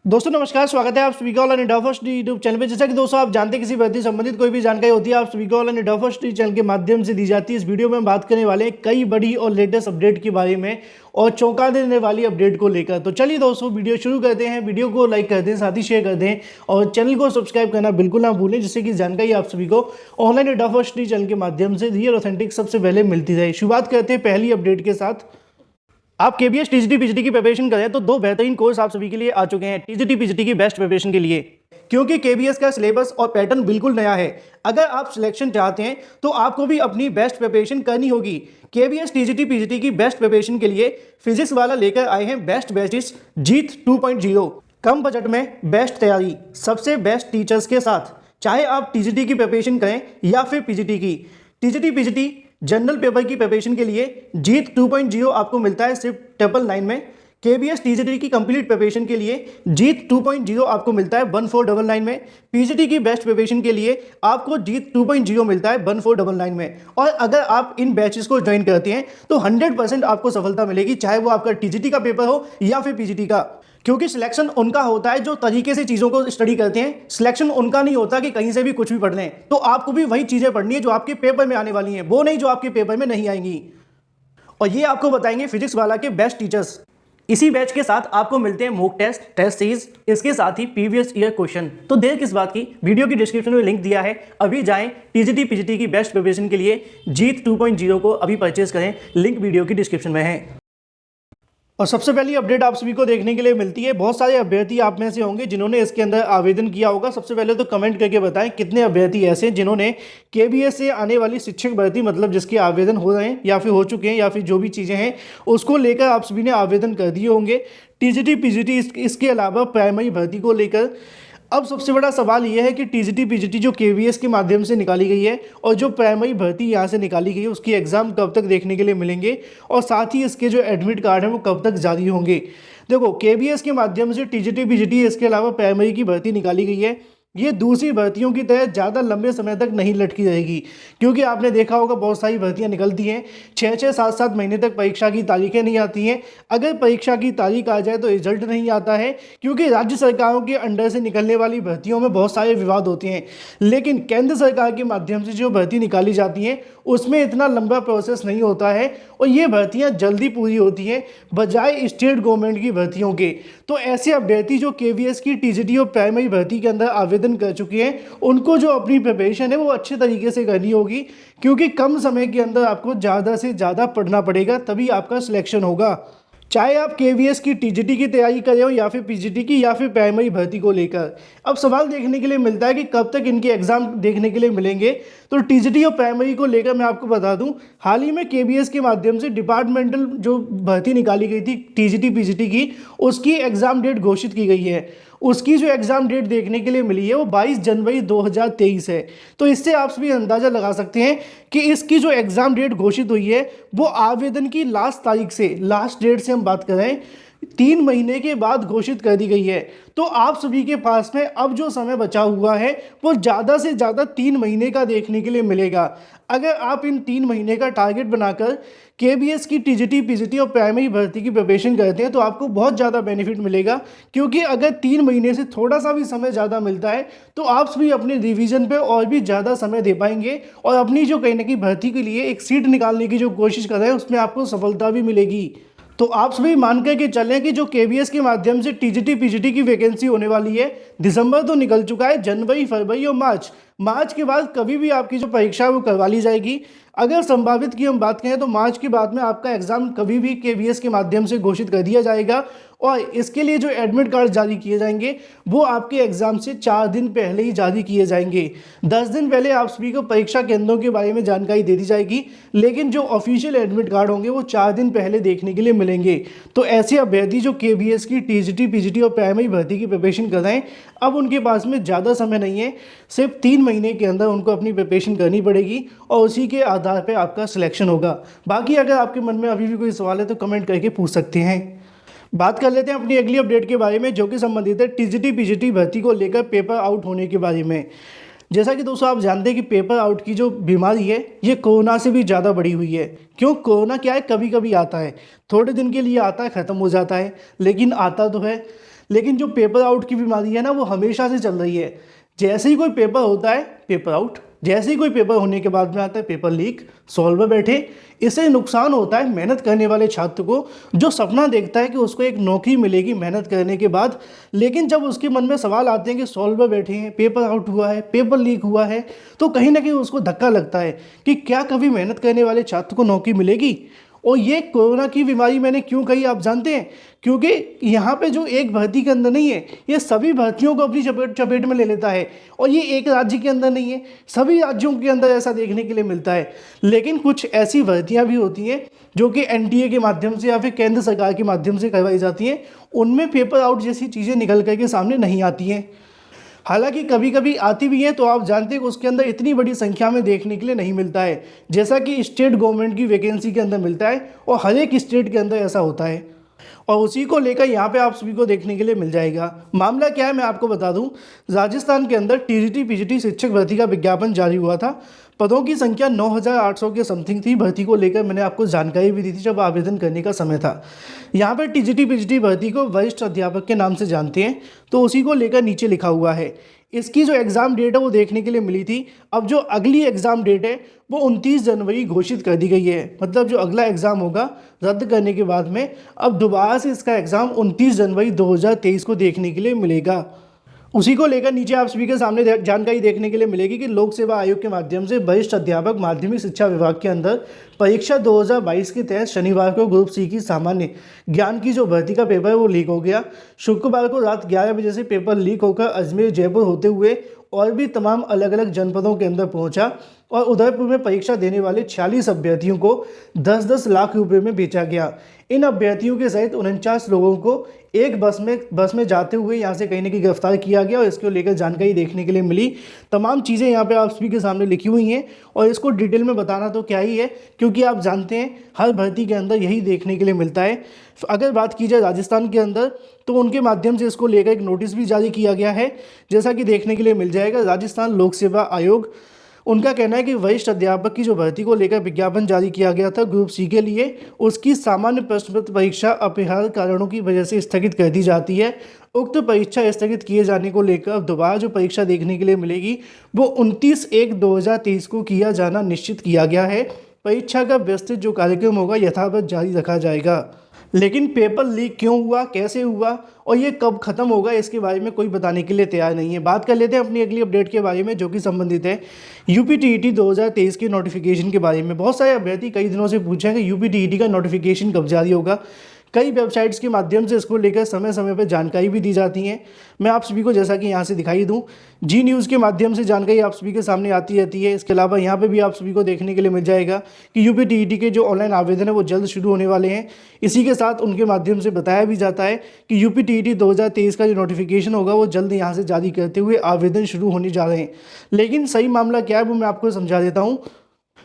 दोस्तों नमस्कार, स्वागत है आप सभी का online India first YouTube channel पे। जैसा कि दोस्तों आप जानते हैं किसी भर्ती संबंधित कोई भी जानकारी होती है आप सभी को ऑनलाइन इंडिया फर्स्ट चैनल के माध्यम से दी जाती है। इस वीडियो में हम बात करने वाले हैं कई बड़ी और लेटेस्ट अपडेट के बारे में और चौंका देने वाली अपडेट को लेकर। तो चलिए दोस्तों वीडियो शुरू करते हैं। वीडियो को लाइक कर दें, साथ ही शेयर कर दें और चैनल को सब्सक्राइब करना बिल्कुल ना भूलें, जिससे कि जानकारी आप सभी को ऑनलाइन इंडिया फर्स्ट चैनल के माध्यम से रियल ऑथेंटिक सबसे पहले मिलती रहे। शुरुआत करते हैं पहली अपडेट के साथ। आप केबीएस टीजीटी पीजीटी की प्रिपरेशन करें तो दो बेहतरीन कोर्स आप सभी के लिए आ चुके हैं टीजीटी पीजीटी की बेस्ट प्रिपरेशन के लिए, क्योंकि केबीएस का सिलेबस और पैटर्न बिल्कुल नया है। अगर आप सिलेक्शन चाहते हैं तो आपको भी अपनी बेस्ट प्रिपरेशन करनी होगी। केबीएस टीजीटी पीजीटी की बेस्ट प्रिपरेशन के लिए फिजिक्स वाला लेकर आए हैं बेस्ट बैचेस जीत 2.0। कम बजट में बेस्ट तैयारी, सबसे बेस्ट टीचर्स के साथ। चाहे आप टीजीटी की प्रिपरेशन करें या फिर पीजीटी की, टीजीटी पीजीटी जनरल पेपर की प्रिपरेशन के लिए जीत 2.0 आपको मिलता है सिर्फ 999 में। केबीएस टीजीटी की कंप्लीट प्रिपरेशन के लिए जीत 2.0 आपको मिलता है 1499 में। पीजीटी की बेस्ट प्रिपरेशन के लिए आपको जीत 2.0 मिलता है 1499 में। और अगर आप इन बैचेस को ज्वाइन करते हैं तो 100% आपको सफलता मिलेगी, चाहे वो आपका टीजीटी का पेपर हो या फिर पीजीटी का, क्योंकि सिलेक्शन उनका होता है जो तरीके से चीज़ों को स्टडी करते हैं। सिलेक्शन उनका नहीं होता कि कहीं से भी कुछ भी पढ़ लें। तो आपको भी वही चीज़ें पढ़नी है जो आपके पेपर में आने वाली हैं, वो नहीं जो आपके पेपर में नहीं आएंगी। और ये आपको बताएंगे फिजिक्स वाला के बेस्ट टीचर्स। इसी बैच के साथ आपको मिलते हैं मॉक टेस्ट, टेस्ट सीरीज, इसके साथ ही प्रीवियस ईयर क्वेश्चन। तो देर किस बात की, वीडियो की डिस्क्रिप्शन में लिंक दिया है, अभी जाएं टीजीटी पीजीटी की बेस्ट प्रिपरेशन के लिए जीत 2.0 को अभी परचेज करें, लिंक वीडियो की डिस्क्रिप्शन में है। और सबसे पहली अपडेट आप सभी को देखने के लिए मिलती है। बहुत सारे अभ्यर्थी आप में से होंगे जिन्होंने इसके अंदर आवेदन किया होगा। सबसे पहले तो कमेंट करके बताएं कितने अभ्यर्थी ऐसे हैं जिन्होंने केबीएस से आने वाली शिक्षक भर्ती, मतलब जिसके आवेदन हो रहे हैं या फिर हो चुके हैं या फिर जो भी चीज़ें हैं उसको लेकर आप सभी ने आवेदन कर दिए होंगे। टीजीटी पीजीटी इसके अलावा प्राइमरी भर्ती को लेकर अब सबसे बड़ा सवाल यह है कि टीजीटी पीजीटी जो केवीएस के माध्यम से निकाली गई है और जो प्राइमरी भर्ती यहाँ से निकाली गई है उसकी एग्ज़ाम कब तक देखने के लिए मिलेंगे और साथ ही इसके जो एडमिट कार्ड हैं वो कब तक जारी होंगे। देखो, केवीएस के माध्यम से टीजीटी पीजीटी इसके अलावा प्राइमरी की भर्ती निकाली गई है। ये दूसरी भर्तियों की तरह ज़्यादा लंबे समय तक नहीं लटकी रहेगी, क्योंकि आपने देखा होगा बहुत सारी भर्तियां निकलती हैं, 6-6, 7-7 महीने तक परीक्षा की तारीखें नहीं आती हैं। अगर परीक्षा की तारीख आ जाए तो रिजल्ट नहीं आता है, क्योंकि राज्य सरकारों के अंडर से निकलने वाली भर्तियों में बहुत सारे विवाद होते हैं। लेकिन केंद्र सरकार के माध्यम से जो भर्ती निकाली जाती हैं उसमें इतना लंबा प्रोसेस नहीं होता है और ये भर्तियाँ जल्दी पूरी होती हैं बजाय स्टेट गवर्नमेंट की भर्तियों के। तो ऐसे अभ्यर्थी जो केवीएस की टीजीटी और प्राइमरी भर्ती के अंदर आवेदन कर चुके हैं उनको जो अपनी प्रिपरेशन है वो अच्छे तरीके से करनी होगी, क्योंकि कम समय के अंदर आपको ज़्यादा से ज़्यादा पढ़ना पड़ेगा, तभी आपका सिलेक्शन होगा। चाहे आप केवीएस की टीजीटी की तैयारी कर रहे हो या फिर पीजीटी की या फिर प्राइमरी भर्ती को लेकर। अब सवाल देखने के लिए मिलता है कि कब तक इनके एग्जाम देखने के लिए मिलेंगे। तो टीजीटी और प्राइमरी को लेकर मैं आपको बता दूं, हाल ही में केवीएस के माध्यम से डिपार्टमेंटल जो भर्ती निकाली गई थी टीजीटी पीजीटी की, उसकी एग्ज़ाम डेट घोषित की गई है। उसकी जो एग्ज़ाम डेट देखने के लिए मिली है वो 22 जनवरी 2023 है। तो इससे आप सभी अंदाज़ा लगा सकते हैं कि इसकी जो एग्ज़ाम डेट घोषित हुई है वो आवेदन की लास्ट तारीख से, लास्ट डेट से हम बात करें 3 महीने के बाद घोषित कर दी गई है। तो आप सभी के पास में अब जो समय बचा हुआ है वो ज़्यादा से ज़्यादा 3 महीने का देखने के लिए मिलेगा। अगर आप इन 3 महीने का टारगेट बनाकर केबीएस की टीजीटी पीजीटी और प्राइमरी भर्ती की प्रिपरेशन करते हैं तो आपको बहुत ज़्यादा बेनिफिट मिलेगा, क्योंकि अगर 3 महीने से थोड़ा सा भी समय ज़्यादा मिलता है तो आप सभी अपने रिवीजन पे और भी ज़्यादा समय दे पाएंगे और अपनी जो कहीं ना कहीं भर्ती के लिए एक सीट निकालने की जो कोशिश कर रहे हैं उसमें आपको सफलता भी मिलेगी। तो आप सभी मान कर के चलें कि जो केवीएस के माध्यम से टीजीटी पीजीटी की वैकेंसी होने वाली है, दिसंबर तो निकल चुका है, जनवरी, फरवरी और मार्च के बाद कभी भी आपकी जो परीक्षा है वो करवा ली जाएगी। अगर संभावित की हम बात करें तो मार्च के बाद में आपका एग्ज़ाम कभी भी केवीएस के माध्यम से घोषित कर दिया जाएगा और इसके लिए जो एडमिट कार्ड जारी किए जाएंगे वो आपके एग्ज़ाम से 4 दिन पहले ही जारी किए जाएंगे। 10 दिन पहले आप सभी को परीक्षा केंद्रों के बारे में जानकारी दे दी जाएगी, लेकिन जो ऑफिशियल एडमिट कार्ड होंगे वो 4 दिन पहले देखने के लिए मिलेंगे। तो ऐसे अभ्यर्थी जो केवीएस की टीजीटी पीजीटी और प्राइमरी भर्ती की प्रिपरेशन कर रहे हैं, अब उनके पास में ज़्यादा समय नहीं है, सिर्फ 3 महीने के अंदर उनको अपनी प्रिपरेशन करनी पड़ेगी और उसी के आधार पर आपका सिलेक्शन होगा। बाकी अगर आपके मन में अभी भी कोई सवाल है तो कमेंट करके पूछ सकते हैं। बात कर लेते हैं अपनी अगली अपडेट के बारे में, जो कि संबंधित है टीजीटी पीजीटी भर्ती को लेकर पेपर आउट होने के बारे में। जैसा कि दोस्तों आप जानते हैं कि पेपर आउट की जो बीमारी है ये कोरोना से भी ज़्यादा बढ़ी हुई है। क्यों? कोरोना क्या है, कभी कभी आता है, थोड़े दिन के लिए आता है, ख़त्म हो जाता है, लेकिन आता तो है। लेकिन जो पेपर आउट की बीमारी है ना, वो हमेशा से चल रही है। जैसे ही कोई पेपर होता है पेपर आउट, जैसे ही कोई पेपर होने के बाद में आता है पेपर लीक, सॉल्वर बैठे। इससे नुकसान होता है मेहनत करने वाले छात्र को, जो सपना देखता है कि उसको एक नौकरी मिलेगी मेहनत करने के बाद। लेकिन जब उसके मन में सवाल आते हैं कि सॉल्वर बैठे हैं, पेपर आउट हुआ है, पेपर लीक हुआ है, तो कहीं ना कहीं उसको धक्का लगता है कि क्या कभी मेहनत करने वाले छात्र को नौकरी मिलेगी। और ये कोरोना की बीमारी मैंने क्यों कही आप जानते हैं? क्योंकि यहाँ पे जो एक भर्ती के अंदर नहीं है, ये सभी भर्तियों को अपनी चपेट में ले लेता है। और ये एक राज्य के अंदर नहीं है, सभी राज्यों के अंदर ऐसा देखने के लिए मिलता है। लेकिन कुछ ऐसी भर्तियाँ भी होती हैं जो कि एनटीए के माध्यम से या फिर केंद्र सरकार के माध्यम से करवाई जाती हैं, उनमें पेपर आउट जैसी चीज़ें निकल करके सामने नहीं आती हैं। हालांकि कभी कभी आती भी हैं, तो आप जानते हैं कि उसके अंदर इतनी बड़ी संख्या में देखने के लिए नहीं मिलता है, जैसा कि स्टेट गवर्नमेंट की वैकेंसी के अंदर मिलता है। और हर एक स्टेट के अंदर ऐसा होता है, और उसी को लेकर यहाँ पे आप सभी को देखने के लिए मिल जाएगा। मामला क्या है मैं आपको बता दूं, राजस्थान के अंदर टीजीटी पीजीटी शिक्षक भर्ती का विज्ञापन जारी हुआ था। पदों की संख्या 9800 के समथिंग थी। भर्ती को लेकर मैंने आपको जानकारी भी दी थी जब आवेदन करने का समय था। यहाँ पर टीजीटी पीजीटी भर्ती को वरिष्ठ अध्यापक के नाम से जानते हैं, तो उसी को लेकर नीचे लिखा हुआ है। इसकी जो एग्ज़ाम डेट है वो देखने के लिए मिली थी। अब जो अगली एग्ज़ाम डेट है वो 29 जनवरी घोषित कर दी गई है। मतलब जो अगला एग्ज़ाम होगा रद्द करने के बाद में, अब दोबारा से इसका एग्ज़ाम 29 जनवरी 2023 को देखने के लिए मिलेगा। उसी को लेकर नीचे आप सभी के सामने जानकारी देखने के लिए मिलेगी कि लोक सेवा आयोग के माध्यम से वरिष्ठ अध्यापक माध्यमिक शिक्षा विभाग के अंदर परीक्षा 2022 के तहत शनिवार को ग्रुप सी की सामान्य ज्ञान की जो भर्ती का पेपर है वो लीक हो गया। शुक्रवार को रात 11 बजे से पेपर लीक होकर अजमेर, जयपुर होते हुए और भी तमाम अलग अलग जनपदों के अंदर पहुंचा और उदयपुर में परीक्षा देने वाले 46 अभ्यर्थियों को 10-10 लाख रुपए में बेचा गया। इन अभ्यर्थियों के सहित 49 लोगों को एक बस में जाते हुए यहाँ से कहीं ना कहीं गिरफ्तार किया गया और इसको लेकर जानकारी देखने के लिए मिली। तमाम चीज़ें यहाँ पे आप सभी के सामने लिखी हुई हैं और इसको डिटेल में बताना तो क्या ही है, क्योंकि आप जानते हैं हर भर्ती के अंदर यही देखने के लिए मिलता है। अगर बात की जाए राजस्थान के अंदर, तो उनके माध्यम से इसको लेकर एक नोटिस भी जारी किया गया है, जैसा कि देखने के लिए मिल जाएगा। राजस्थान लोक सेवा आयोग, उनका कहना है कि वरिष्ठ अध्यापक की जो भर्ती को लेकर विज्ञापन जारी किया गया था ग्रुप सी के लिए, उसकी सामान्य प्रश्न पत्र परीक्षा अपरिहार्य कारणों की वजह से स्थगित कर दी जाती है। उक्त परीक्षा स्थगित किए जाने को लेकर अब दोबारा जो परीक्षा देखने के लिए मिलेगी वो 29/1/2023 को किया जाना निश्चित किया गया है। परीक्षा का विस्तृत जो कार्यक्रम होगा यथावत जारी रखा जाएगा। लेकिन पेपर लीक क्यों हुआ, कैसे हुआ और ये कब खत्म होगा, इसके बारे में कोई बताने के लिए तैयार नहीं है। बात कर लेते हैं अपनी अगली अपडेट के बारे में, जो कि संबंधित है यूपीटीईटी 2023 के नोटिफिकेशन के बारे में। बहुत सारे अभ्यर्थी कई दिनों से पूछे हैं कि यूपीटीईटी का नोटिफिकेशन कब जारी होगा। कई वेबसाइट्स के माध्यम से इसको लेकर समय समय पर जानकारी भी दी जाती हैं। मैं आप सभी को जैसा कि यहाँ से दिखाई दूँ, जी न्यूज़ के माध्यम से जानकारी आप सभी के सामने आती रहती है। इसके अलावा यहाँ पे भी आप सभी को देखने के लिए मिल जाएगा कि यूपीटीईटी के जो ऑनलाइन आवेदन है वो जल्द शुरू होने वाले हैं। इसी के साथ उनके माध्यम से बताया भी जाता है कि यूपीटीईटी 2023 का जो नोटिफिकेशन होगा वो जल्द यहाँ से जारी करते हुए आवेदन शुरू होने जा रहे हैं। लेकिन सही मामला क्या है वो मैं आपको समझा देता हूँ।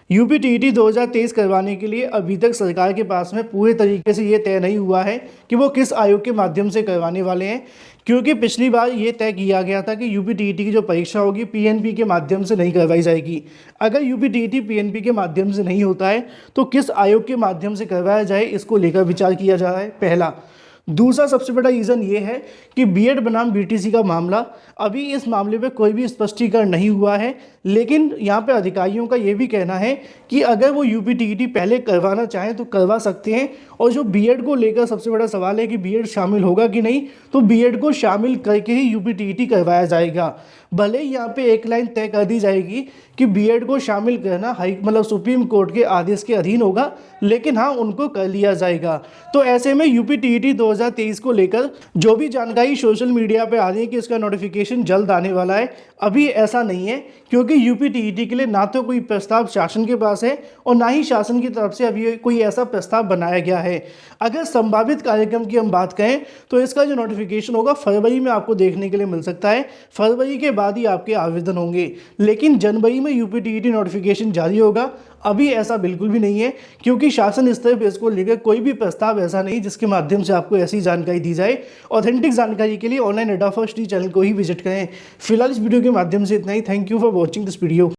यूपीटीईटी 2023 करवाने के लिए अभी तक सरकार के पास में पूरे तरीके से ये तय नहीं हुआ है कि वो किस आयोग के माध्यम से करवाने वाले हैं, क्योंकि पिछली बार ये तय किया गया था कि यूपीटीईटी की जो परीक्षा होगी पीएनपी के माध्यम से नहीं करवाई जाएगी। अगर यूपीटीईटी पीएनपी के माध्यम से नहीं होता है तो किस आयोग के माध्यम से करवाया जाए, इसको लेकर विचार किया जा रहा है, पहला। दूसरा सबसे बड़ा रीज़न ये है कि बीएड बनाम बीटीसी का मामला, अभी इस मामले पे कोई भी स्पष्टीकरण नहीं हुआ है। लेकिन यहाँ पे अधिकारियों का ये भी कहना है कि अगर वो यूपीटीईटी पहले करवाना चाहें तो करवा सकते हैं। और जो बीएड को लेकर सबसे बड़ा सवाल है कि बीएड शामिल होगा कि नहीं, तो बीएड को शामिल करके ही यूपीटीईटी करवाया जाएगा। भले ही यहाँ पे एक लाइन तय कर दी जाएगी कि बीएड को शामिल करना मतलब सुप्रीम कोर्ट के आदेश के अधीन होगा, लेकिन हाँ उनको कर लिया जाएगा। तो ऐसे में यूपीटीईटी 2023 को लेकर जो भी जानकारी सोशल मीडिया पे आ रही है कि इसका नोटिफिकेशन जल्द आने वाला है, अभी ऐसा नहीं है, क्योंकि यूपीटीईटी के लिए ना तो कोई प्रस्ताव शासन के पास है और ना ही शासन की तरफ से अभी कोई ऐसा प्रस्ताव बनाया गया है। अगर संभावित कार्यक्रम की हम बात करें तो इसका जो नोटिफिकेशन होगा फरवरी में आपको देखने के लिए मिल सकता है। फरवरी के बाद ही आपके आवेदन होंगे, लेकिन जनवरी में यूपीटीईटी नोटिफिकेशन जारी होगा। अभी ऐसा बिल्कुल भी नहीं है, क्योंकि शासन स्तर पर इसको लेकर कोई भी प्रस्ताव ऐसा नहीं जिसके माध्यम से आपको ऐसी जानकारी दी जाए। ऑथेंटिक जानकारी के लिए ऑनलाइन अड्डा फर्स्ट चैनल को ही विजिट करें। फिलहाल इस वीडियो के माध्यम से इतना ही। Thank you for watching this video.